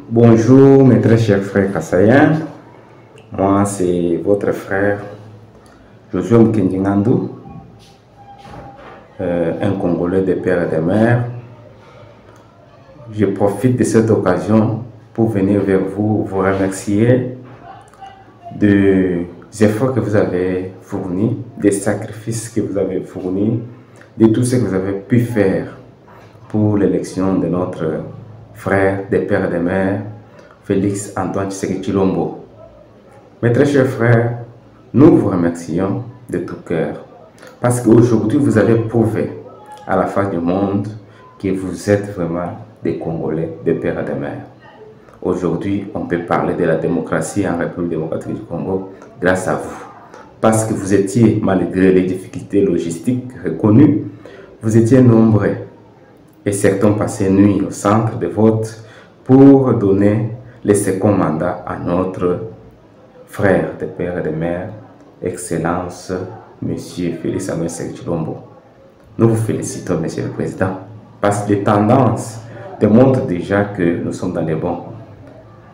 Bonjour mes très chers frères Kassaïens. Moi c'est votre frère Josué Mkendingandou, un Congolais des pères et des mères. Je profite de cette occasion pour venir vers vous remercier des efforts que vous avez fournis, des sacrifices que vous avez fournis, de tout ce que vous avez pu faire pour l'élection de notre frère des pères et des mères, Félix Antoine Tshisekedi Tshilombo. Mes très chers frères, nous vous remercions de tout cœur parce qu'aujourd'hui vous avez prouvé à la face du monde que vous êtes vraiment des Congolais, des pères et des mères. Aujourd'hui, on peut parler de la démocratie en République démocratique du Congo grâce à vous. Parce que vous étiez, malgré les difficultés logistiques reconnues, vous étiez nombreux. Et certains passaient nuit au centre de vote pour donner le second mandat à notre frère des pères et des mères, Excellence, Monsieur Félix Antoine Tshisekedi Tshilombo. Nous vous félicitons, Monsieur le Président, parce que les tendances démontrent déjà que nous sommes dans les bons.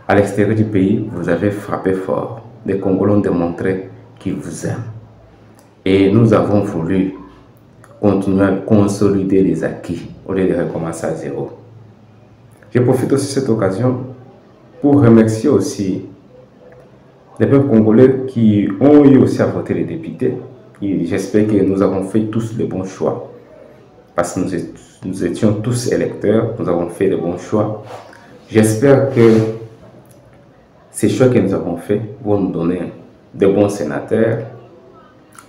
À l'extérieur du pays, vous avez frappé fort. Les Congolais ont démontré qu'ils vous aiment. Et nous avons voulu continuer à consolider les acquis au lieu de recommencer à zéro. Je profite aussi de cette occasion pour remercier aussi les peuples congolais qui ont eu aussi à voter les députés. J'espère que nous avons fait tous les bons choix. Parce que nous étions tous électeurs, nous avons fait les bons choix. J'espère que ces choix que nous avons faits vont nous donner de bons sénateurs,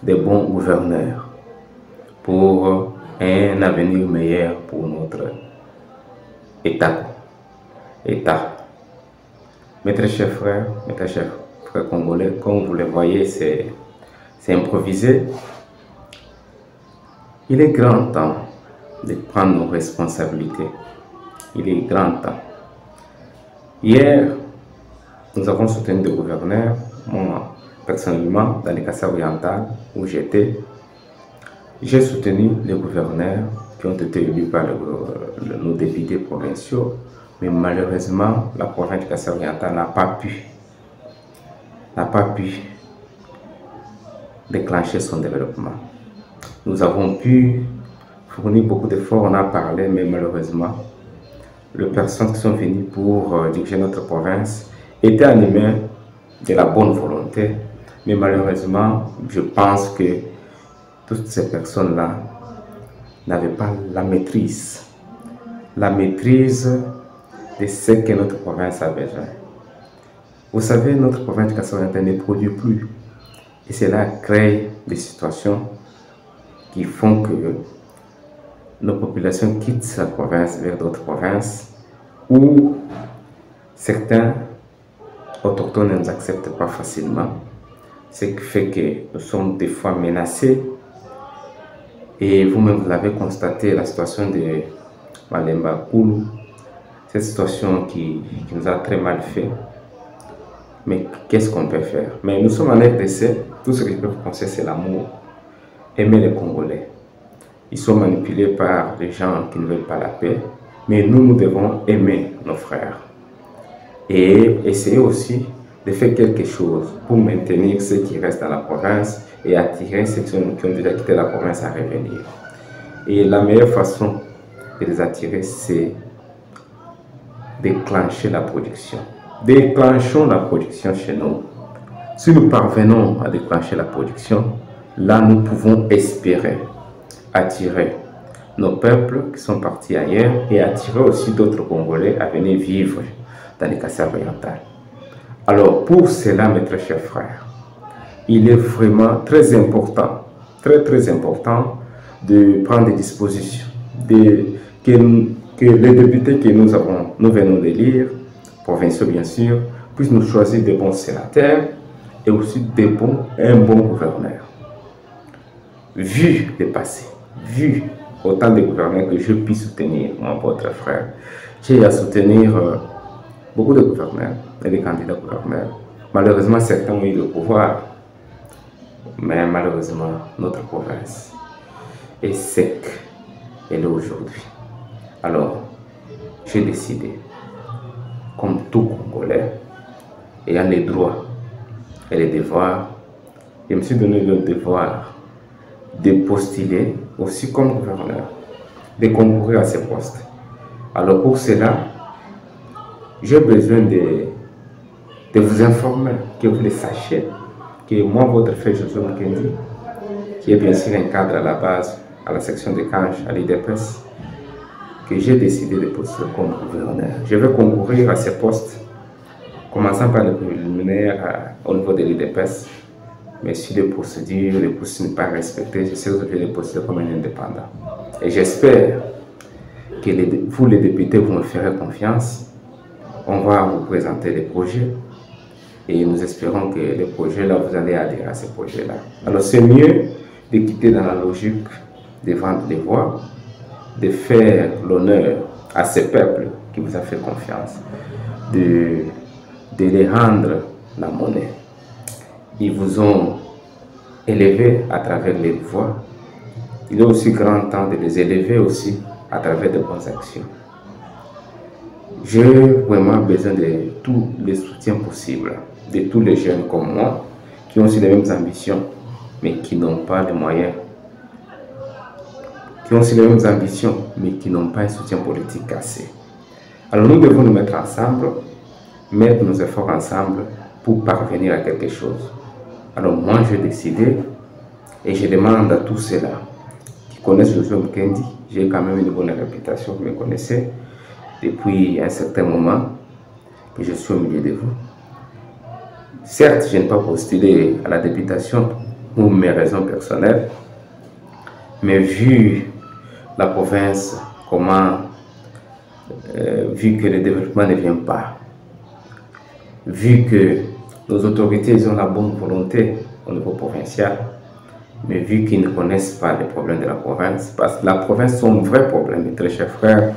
de bons gouverneurs pour un avenir meilleur pour notre État. Mes très chers frères, congolais, comme vous le voyez, c'est improvisé. Il est grand temps de prendre nos responsabilités. Il est grand temps. Hier, nous avons soutenu des gouverneurs, moi personnellement, dans les Kassai oriental où j'étais. J'ai soutenu les gouverneurs qui ont été élus par nos députés provinciaux, mais malheureusement, la province du Kassai oriental n'a pas pu déclencher son développement. Nous avons pu fournir beaucoup d'efforts, on a parlé, mais malheureusement, les personnes qui sont venues pour diriger notre province étaient animées de la bonne volonté, mais malheureusement, je pense que toutes ces personnes-là n'avaient pas la maîtrise de ce que notre province a besoin. Vous savez, notre province de Kassai oriental ne produit plus. Et cela crée des situations qui font que nos populations quittent la province vers d'autres provinces où certains autochtones ne nous acceptent pas facilement. Ce qui fait que nous sommes des fois menacés. Et vous-même, vous l'avez constaté, la situation Malemba Koulou, cette situation qui nous a très mal fait. Mais qu'est-ce qu'on peut faire? Mais nous sommes en RDC, tout ce que je peux vous conseiller, c'est l'amour. Aimer les Congolais. Ils sont manipulés par des gens qui ne veulent pas la paix, mais nous devons aimer nos frères. Et essayer aussi de faire quelque chose pour maintenir ceux qui restent dans la province et attirer ceux qui ont déjà quitté la province à revenir. Et la meilleure façon de les attirer, c'est déclencher la production. Déclenchons la production chez nous. Si nous parvenons à déclencher la production, là nous pouvons espérer attirer nos peuples qui sont partis ailleurs et attirer aussi d'autres Congolais à venir vivre dans les Kasai orientales. Alors pour cela, mes très chers frères, il est vraiment très important, très important de prendre des dispositions, que les députés que nous venons d'élire, provinciaux bien sûr, puissent nous choisir des bons sénateurs et aussi un bon gouverneur. Vu le passé, vu autant de gouverneurs que je puis soutenir, moi, votre frère, j'ai à soutenir beaucoup de gouverneurs et des candidats gouverneurs. Malheureusement, certains ont eu le pouvoir, mais malheureusement, notre province est sec, elle est aujourd'hui. Alors, j'ai décidé, comme tout Congolais, ayant les droits et les devoirs, je me suis donné le devoir de postuler aussi comme gouverneur, de concourir à ces postes. Alors pour cela, j'ai besoin de vous informer, que vous le sachiez, que moi, votre frère Josué Mukendi, qui est bien sûr un cadre à la base, à la section de Kange, à l'IDPS, que j'ai décidé de postuler comme gouverneur. Je vais concourir à ces postes, commençant par le préliminaire au niveau de l'IDPS, mais si les procédures ne sont pas respectées, je sais que je vais les postuler comme un indépendant. Et j'espère que vous, les députés, vous me ferez confiance. On va vous présenter des projets et nous espérons que les projets-là, vous allez adhérer à ces projets-là. Alors c'est mieux de quitter dans la logique de vendre les voix, de faire l'honneur à ces peuples qui vous ont fait confiance, de les rendre la monnaie. Ils vous ont élevé à travers les voix. Il est aussi grand temps de les élever aussi à travers de bonnes actions. J'ai vraiment besoin de tous les soutiens possibles, de tous les jeunes comme moi, qui ont aussi les mêmes ambitions, mais qui n'ont pas les moyens. Qui ont aussi les mêmes ambitions, mais qui n'ont pas un soutien politique assez. Alors nous devons nous mettre ensemble, mettre nos efforts ensemble pour parvenir à quelque chose. Alors moi, j'ai décidé et je demande à tous ceux-là qui connaissent Josué Mukendi, j'ai quand même une bonne réputation, vous me connaissez, depuis un certain moment que je suis au milieu de vous. Certes, je n'ai pas postulé à la députation pour mes raisons personnelles, mais vu la province, vu que le développement ne vient pas, vu que nos autorités ont la bonne volonté au niveau provincial, mais vu qu'ils ne connaissent pas les problèmes de la province, parce que la province, son vrai problème, mes très chers frères,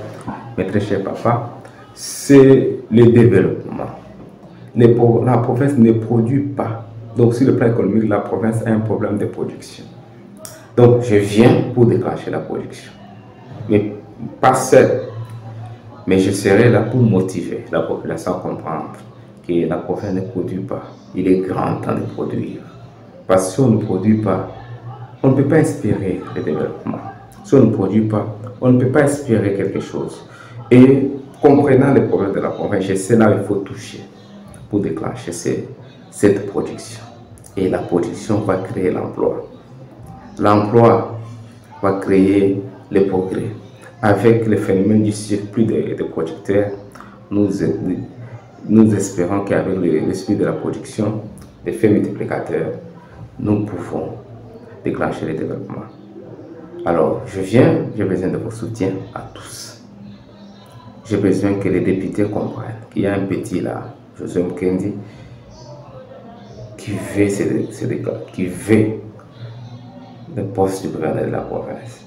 mes très chers papas, c'est le développement. La province ne produit pas. Donc, sur le plan économique, la province a un problème de production. Donc, je viens pour déclencher la production. Mais pas seul. Mais je serai là pour motiver la population à comprendre que la province ne produit pas. Il est grand temps de produire. Parce que si on ne produit pas, on ne peut pas espérer le développement. Si on ne produit pas, on ne peut pas espérer quelque chose. Et comprenant les problèmes de la province, c'est là qu'il faut toucher pour déclencher cette production. Et la production va créer l'emploi. L'emploi va créer le progrès. Avec le phénomène du surplus de producteurs, nous espérons qu'avec l'esprit de la production, l'effet multiplicateur, nous pouvons déclencher le développement. Alors, j'ai besoin de vos soutiens à tous. J'ai besoin que les députés comprennent qu'il y a un petit là, Josué Mukendi, qui veut le poste du gouverneur de la province.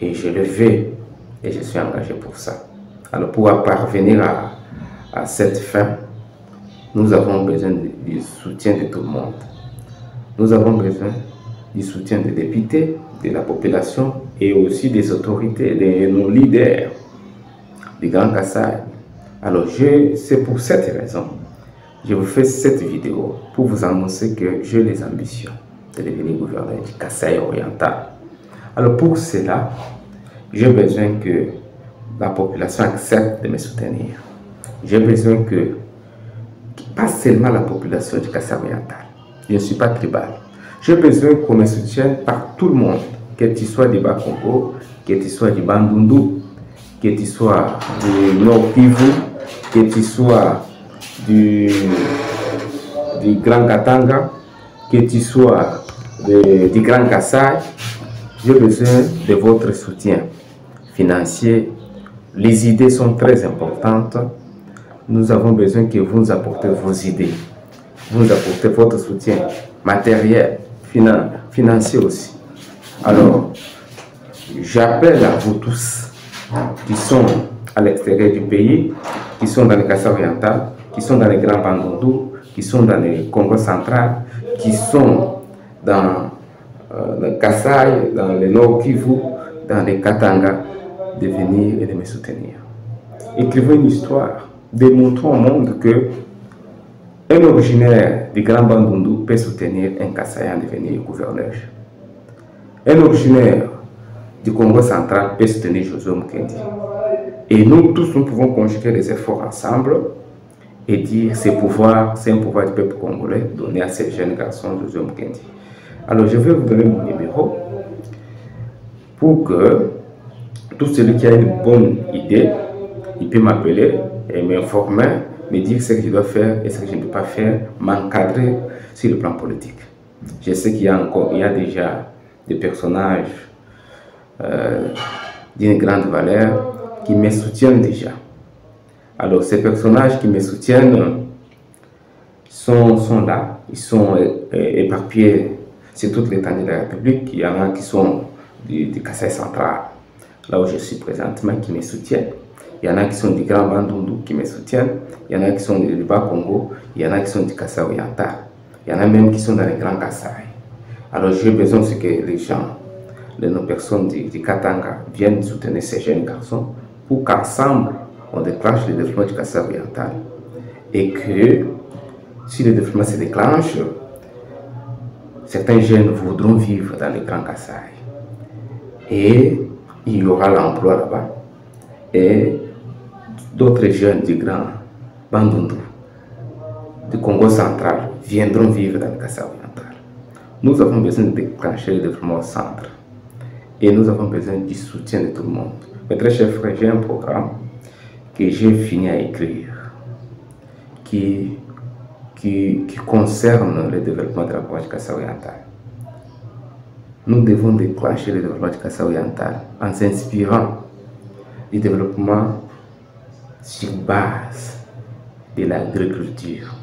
Et je le veux et je suis engagé pour ça. Alors pour parvenir à cette fin, nous avons besoin du soutien de tout le monde. Nous avons besoin du soutien des députés, de la population et aussi des autorités, de nos leaders du Grand Kasaï. Alors c'est pour cette raison je vous fais cette vidéo pour vous annoncer que j'ai les ambitions de devenir gouverneur du Kasaï oriental. Alors pour cela, j'ai besoin que la population accepte de me soutenir. J'ai besoin que, pas seulement la population du Kasaï oriental, je ne suis pas tribal, j'ai besoin qu'on me soutienne par tout le monde, que tu sois du Bas-Congo, que tu sois du Bandundu, que tu sois du Nord Kivu, que tu sois du Grand Katanga, que tu sois du Grand Kasaï. J'ai besoin de votre soutien financier. Les idées sont très importantes. Nous avons besoin que vous nous apportez vos idées. Vous nous apportez votre soutien matériel, financier aussi. Alors, j'appelle à vous tous qui sont à l'extérieur du pays, qui sont dans le Kasaï oriental, qui sont dans les Grands Bandundu, qui sont dans le Congo central, qui sont dans le Kasaï, dans le Nord Kivu, dans le Katanga, de venir et de me soutenir. Écrivez une histoire, démontrons au monde que un originaire du Grand Bandundu peut soutenir un Kasaïen de devenir gouverneur. Un originaire du Congo central peut soutenir Joseph Mukendi. Et nous tous, nous pouvons conjuguer les efforts ensemble et dire c'est un pouvoir du peuple congolais donné à ces jeunes garçons Joseph Mukendi. Alors je vais vous donner mon numéro pour que tout celui qui a une bonne idée, il peut m'appeler et m'informer, me dire ce que je dois faire et ce que je ne peux pas faire, m'encadrer sur le plan politique. Je sais qu'il y a déjà des personnages d'une grande valeur qui me soutiennent déjà. Alors ces personnages qui me soutiennent sont là, ils sont éparpillés sur toute l'étendue de la République. Il y en a qui sont du Kasaï central, là où je suis présentement, qui me soutiennent. Il y en a qui sont du Grand Bandundu qui me soutiennent. Il y en a qui sont du Bas-Congo. Il y en a qui sont du Kasaï oriental. Il y en a même qui sont dans les Grands Kasaï. Alors j'ai besoin de ce que les gens, nos personnes du Katanga viennent soutenir ces jeunes garçons pour qu'ensemble on déclenche le développement du Kasaï oriental. Et que si le développement se déclenche, certains jeunes voudront vivre dans les Grands Kasaï. Et il y aura l'emploi là-bas. Et d'autres jeunes du Grand Bandundu, du Congo central, viendront vivre dans le Kasaï oriental. Nous avons besoin de déclencher le développement au centre. Et nous avons besoin du soutien de tout le monde. Mes très chers frères, j'ai un programme que j'ai fini à écrire qui concerne le développement de la province du Kasaï oriental. Nous devons déclencher le développement du Kasaï oriental en s'inspirant du développement sur base de l'agriculture,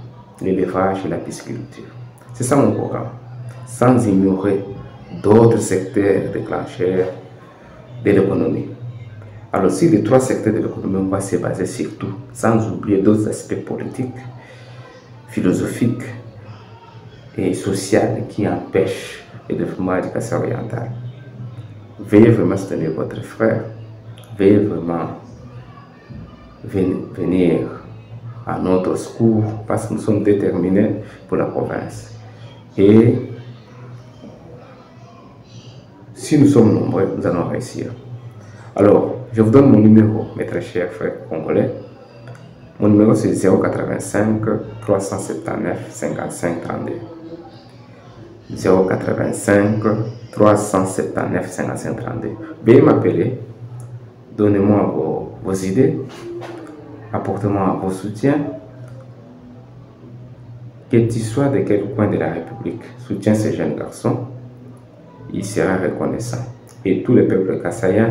l'élevage et la pisciculture. C'est ça mon programme, sans ignorer d'autres secteurs déclencheurs de l'économie. Alors si les trois secteurs de l'économie, on va se baser surtout, sans oublier d'autres aspects politiques, philosophiques et sociaux qui empêchent le développement du Kasaï oriental. Veuillez vraiment soutenir votre frère, veuillez vraiment venir à notre secours parce que nous sommes déterminés pour la province. Et si nous sommes nombreux, nous allons réussir. Alors, je vous donne mon numéro, mes très chers frères congolais. Mon numéro c'est 085 379 55 32. 085 379 55 32. Veuillez m'appeler, donnez-moi vos idées, apportez-moi vos soutiens. Que tu sois de quel coin de la République, soutiens ces jeunes garçons, il sera reconnaissant. Et tout le peuple kassaïen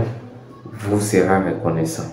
vous sera reconnaissant.